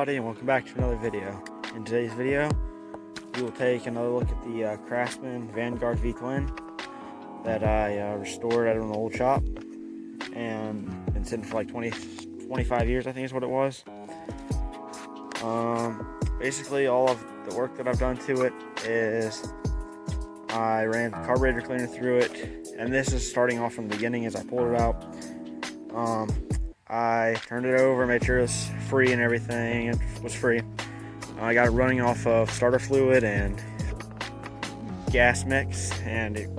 everybody, and welcome back to another video. In today's video, we will take another look at the Craftsman Vanguard V-Twin that I restored out of an old shop and been sitting for like 25 years, I think is what it was. Basically, all of the work that I've done to it is I ran the carburetor cleaner through it, and this is starting off from the beginning as I pulled it out. I turned it over, made sure it was free and everything. It was free. I got it running off of starter fluid and gas mix, and it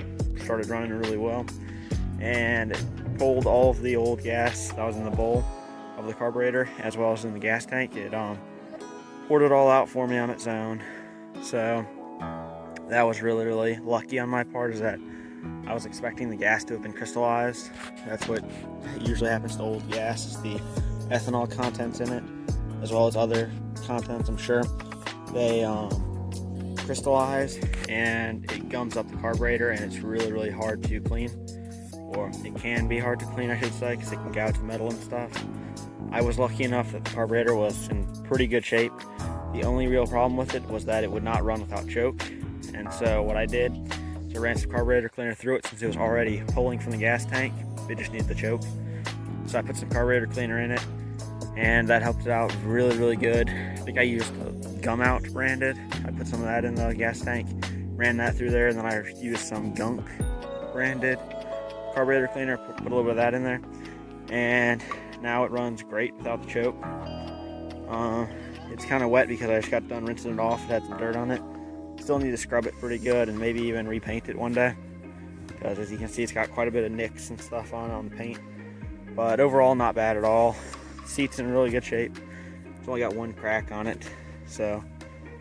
started running really well. And it pulled all of the old gas that was in the bowl of the carburetor as well as in the gas tank. It poured it all out for me on its own. So that was really lucky on my part, is that I was expecting the gas to have been crystallized. That's what usually happens to old gas, is the ethanol contents in it, as well as other contents, I'm sure. They crystallize and it gums up the carburetor, and it's really hard to clean. Or it can be hard to clean, I should say, because it can gouge the metal and stuff. I was lucky enough that the carburetor was in pretty good shape. The only real problem with it was that it would not run without choke. And so what I did, I ran some carburetor cleaner through it since it was already pulling from the gas tank. It just needed the choke. So I put some carburetor cleaner in it, and that helped it out really good. I think I used Gum Out branded. I put some of that in the gas tank, ran that through there, and then I used some Gunk branded carburetor cleaner, put a little bit of that in there, and now it runs great without the choke. It's kind of wet because I just got done rinsing it off. It had some dirt on it. Still need to scrub it pretty good and maybe even repaint it one day, because as you can see, it's got quite a bit of nicks and stuff on the paint. But overall, not bad at all. The seat's in really good shape. It's only got one crack on it, so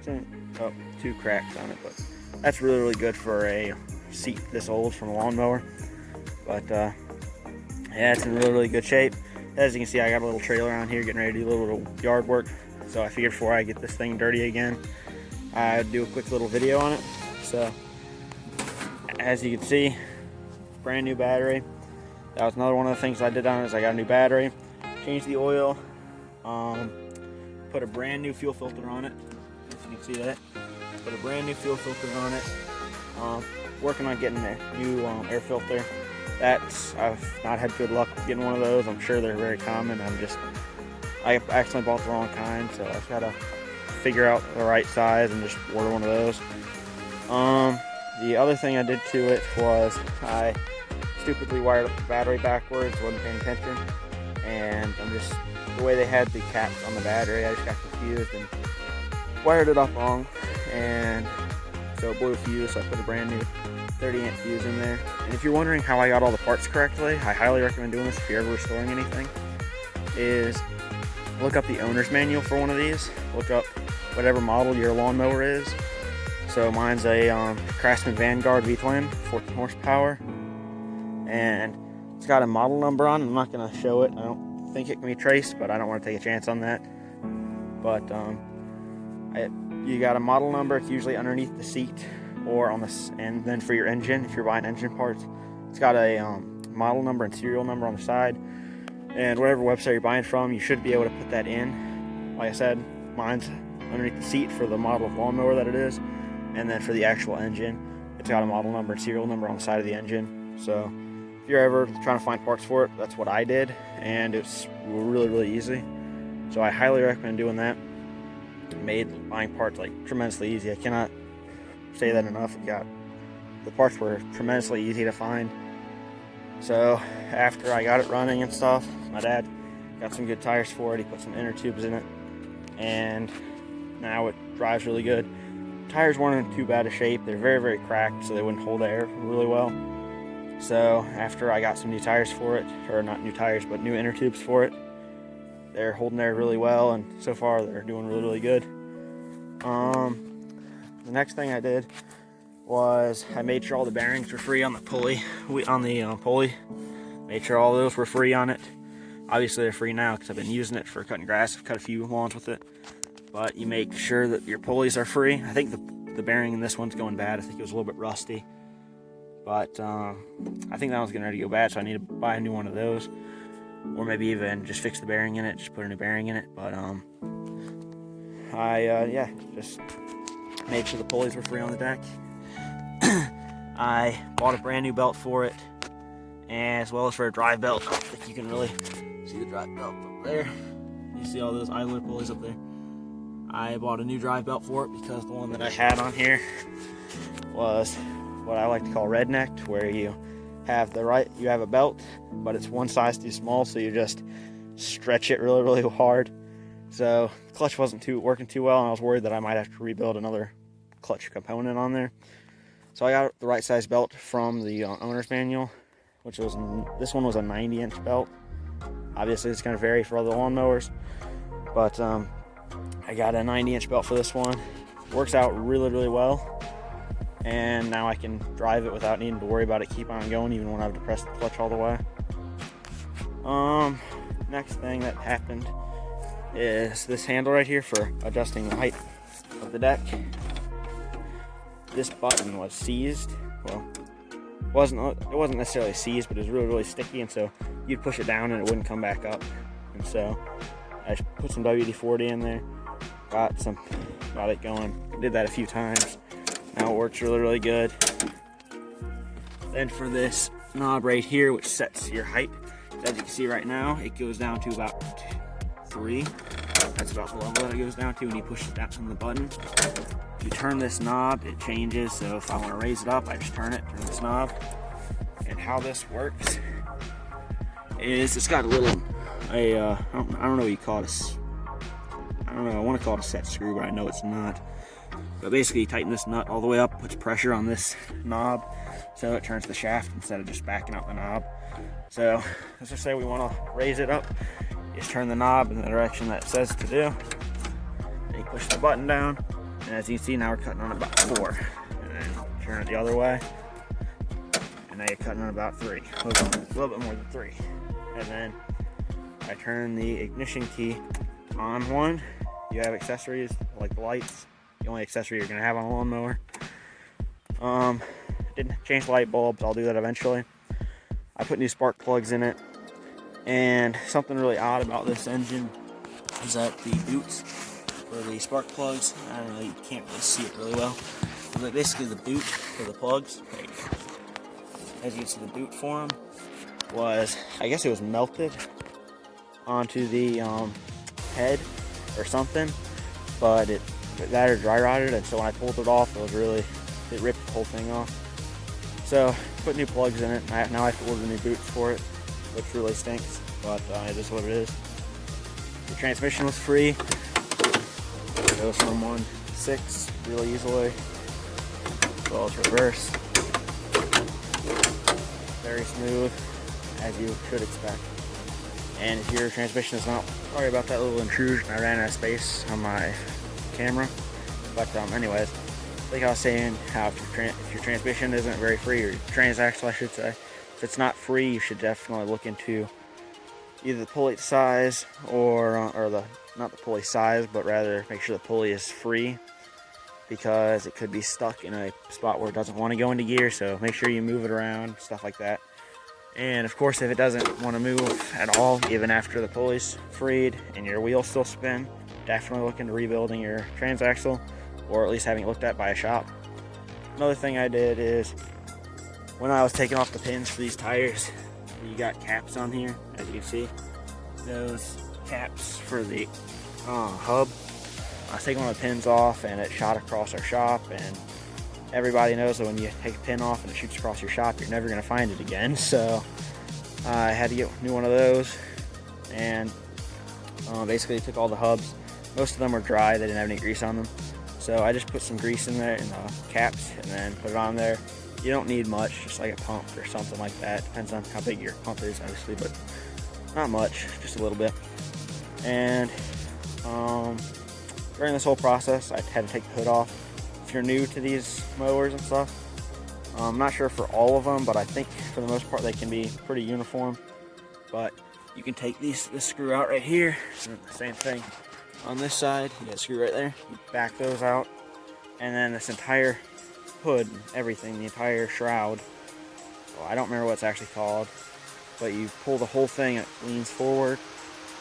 two cracks on it, but that's really good for a seat this old from a lawnmower. But yeah, it's in really good shape. As you can see, I got a little trailer on here getting ready to do a little yard work, so I figured before I get this thing dirty again, I'd do a quick little video on it. So as you can see, brand new battery. That was another one of the things I did on it, is I got a new battery, changed the oil, put a brand new fuel filter on it. As you can see that, put a brand new fuel filter on it. Working on getting a new air filter. I've not had good luck with getting one of those. I'm sure they're very common. I accidentally bought the wrong kind, so I've got to figure out the right size and just order one of those. The other thing I did to it was I stupidly wired up the battery backwards, wasn't paying attention, and the way they had the caps on the battery, I just got confused and wired it up wrong, and so it blew a fuse. So I put a brand new 30-amp fuse in there. And if you're wondering how I got all the parts correctly, I highly recommend doing this if you're ever restoring anything, is look up the owner's manual for one of these. Look up whatever model your lawnmower is. So mine's a Craftsman Vanguard V-Twin, 14 horsepower, and it's got a model number on it. I'm not going to show it. I don't think it can be traced, but I don't want to take a chance on that. But you got a model number. It's usually underneath the seat or on this, and then for your engine, if you're buying engine parts, it's got a model number and serial number on the side. And whatever website you're buying from, you should be able to put that in. Like I said, mine's underneath the seat for the model of lawnmower that it is, and then for the actual engine, it's got a model number and serial number on the side of the engine. So if you're ever trying to find parts for it, that's what I did, and it's really easy. So I highly recommend doing that. It made buying parts like tremendously easy. I cannot say that enough. The parts were tremendously easy to find. So after I got it running and stuff, my dad got some good tires for it. He put some inner tubes in it, and now it drives really good. Tires weren't in too bad a shape. They're very cracked, so they wouldn't hold air really well. So after I got some new tires for it, or not new tires, but new inner tubes for it, they're holding air really well, and so far they're doing really good. The next thing I did was I made sure all the bearings were free on the pulley. Made sure all those were free on it. Obviously they're free now because I've been using it for cutting grass. I've cut a few lawns with it. But you make sure that your pulleys are free. I think the bearing in this one's going bad. I think it was a little bit rusty. But I think that one's getting ready to go bad, so I need to buy a new one of those. Or maybe even just fix the bearing in it, just put a new bearing in it. But I just made sure the pulleys were free on the deck. I bought a brand new belt for it, as well as for a drive belt. I think you can really see the drive belt up there. You see all those idler pulleys up there. I bought a new drive belt for it because the one that I had on here was what I like to call rednecked, where you have a belt, but it's one size too small, so you just stretch it really, really hard. So the clutch wasn't working too well, and I was worried that I might have to rebuild another clutch component on there. So I got the right size belt from the owner's manual, this one was a 90-inch belt. Obviously it's going to vary for other lawnmowers, but I got a 90-inch belt for this one. Works out really, really well, and now I can drive it without needing to worry about it keep on going, even when I've depressed the clutch all the way. Next thing that happened is this handle right here for adjusting the height of the deck. This button was seized. Well, it wasn't necessarily seized, but it was really, really sticky, and so you'd push it down and it wouldn't come back up. And so I just put some WD-40 in there, got it going. Did that a few times. Now it works really, really good. Then for this knob right here, which sets your height, as you can see right now, it goes down to about 3. That's about the level that it goes down to when you push it down from the button. If you turn this knob, it changes. So if I want to raise it up, I just turn this knob. And how this works is it's got a little, I don't know what you call it. I don't know, I want to call it a set screw, but I know it's not. But basically you tighten this nut all the way up, puts pressure on this knob, so it turns the shaft instead of just backing out the knob. So let's just say we want to raise it up. You just turn the knob in the direction that it says to do. And you push the button down. And as you can see, now we're cutting on about 4. And then turn it the other way. And now you're cutting on about 3. A little bit more than 3. And then I turn the ignition key on one. You have accessories like the lights. The only accessory you're going to have on a lawnmower. Didn't change the light bulbs. I'll do that eventually. I put new spark plugs in it. And something really odd about this engine is that the boots for the spark plugs, I don't know, you can't really see it really well, but basically the boot for the plugs, right, as you can see, the boot for them was, I guess it was melted onto the head or something, but that or dry rotted, and so when I pulled it off, it ripped the whole thing off. So put new plugs in it. Now I have to order new boots for it, which really stinks, but it is what it is. The transmission was free. It goes from 1 to 6 really easily, as well as reverse. Very smooth, as you should expect. And if your transmission is not, sorry about that little intrusion, I ran out of space on my camera. But anyways, like I was saying, how if your transmission isn't very free, or your transaxle I should say, if it's not free, you should definitely look into either the pulley size or not the pulley size, but rather make sure the pulley is free, because it could be stuck in a spot where it doesn't want to go into gear. So make sure you move it around, stuff like that. And of course, if it doesn't want to move at all, even after the pulley's freed and your wheels still spin, definitely look into rebuilding your transaxle, or at least having it looked at by a shop. Another thing I did is, when I was taking off the pins for these tires, you got caps on here, as you can see. Those caps for the hub, I was taking one of the pins off and it shot across our shop, and everybody knows that when you take a pin off and it shoots across your shop, you're never going to find it again. So I had to get a new one of those, and basically took all the hubs. Most of them were dry, they didn't have any grease on them. So I just put some grease in there in the caps and then put it on there. You don't need much, just like a pump or something like that. Depends on how big your pump is, obviously, but not much, just a little bit. And during this whole process, I had to take the hood off. If you're new to these mowers and stuff, I'm not sure for all of them, but I think for the most part they can be pretty uniform. But you can take this screw out right here, same thing on this side. You got a screw right there, you back those out, and then this entire hood, everything, the entire shroud, well, I don't remember what it's actually called, but you pull the whole thing, it leans forward,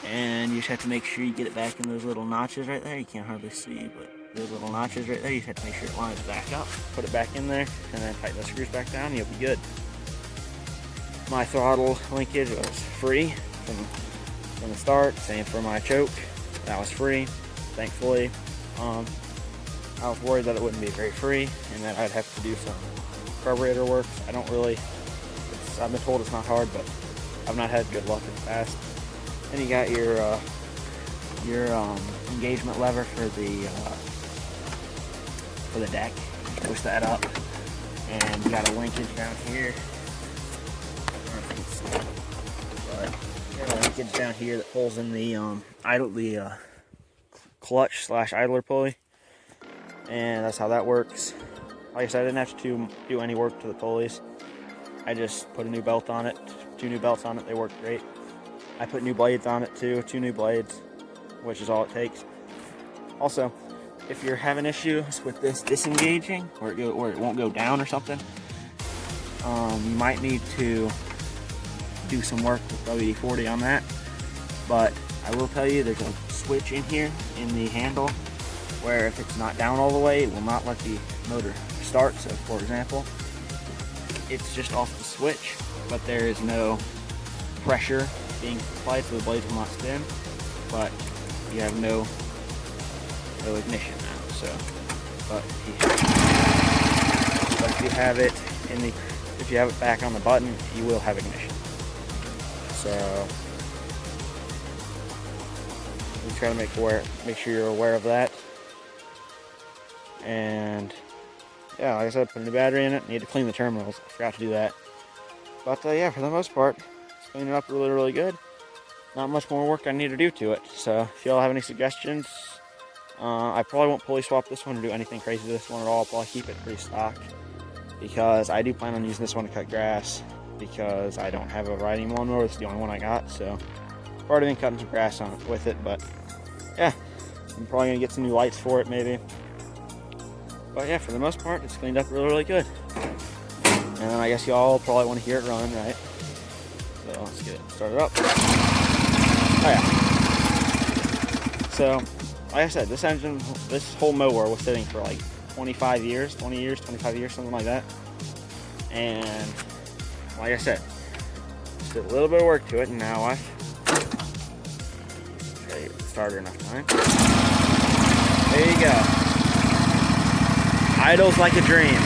and you just have to make sure you get it back in those little notches right there. You can't hardly see, but those little notches right there, you just have to make sure it lines back up, put it back in there, and then tighten the screws back down, and you'll be good. My throttle linkage was free from the start. Same for my choke, that was free, thankfully. I was worried that it wouldn't be very free and that I'd have to do some carburetor work. I don't really, I've been told it's not hard, but I've not had good luck in the past. Then you got your engagement lever for the deck. Push that up, and you got a linkage down here. I don't know if you can see it, but you got a linkage down here that pulls in the clutch / idler pulley. And that's how that works. Like I said, I didn't have to do any work to the pulleys. I just put a new belt on it, 2 new belts on it, they work great. I put new blades on it too, 2 new blades, which is all it takes. Also, if you're having issues with this disengaging, or it won't go down or something, you might need to do some work with WD-40 on that. But I will tell you, there's a switch in here in the handle where if it's not down all the way, it will not let the motor start. So for example, it's just off the switch, but there is no pressure being applied, so the blades will not spin, but you have no ignition now. So, but if you have it if you have it back on the button, you will have ignition. So you try to make sure you're aware of that. And yeah, like I said, put a new battery in it. Need to clean the terminals. I forgot to do that. But yeah, for the most part, it's cleaning up really, really good. Not much more work I need to do to it. So if y'all have any suggestions, I probably won't pulley swap this one or do anything crazy to this one at all. I'll probably keep it pretty stock, because I do plan on using this one to cut grass, because I don't have a riding lawnmower. It's the only one I got. So I've already been cutting some grass on it with it. But yeah, I'm probably going to get some new lights for it maybe. But yeah, for the most part, it's cleaned up really, really good. And I guess y'all probably want to hear it run, right? So let's get it started up. Oh yeah. So, like I said, this whole mower was sitting for like 20 years, 25 years, something like that. And like I said, just did a little bit of work to it, and now I've started enough time. There you go. Idles like a dream.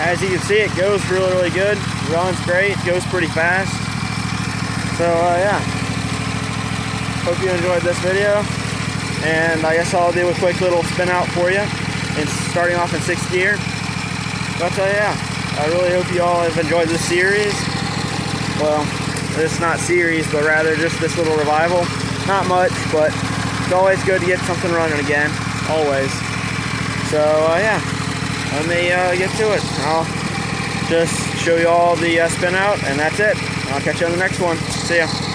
As you can see, it goes really, really good. Runs great, goes pretty fast. So yeah, hope you enjoyed this video. And I guess I'll do a quick little spin out for you, and starting off in 6th gear. But yeah, I really hope you all have enjoyed this series. Well, this not series, but rather just this little revival. Not much, but it's always good to get something running again. Always. So, yeah. Let me get to it. I'll just show you all the spin out, and that's it. I'll catch you on the next one. See ya.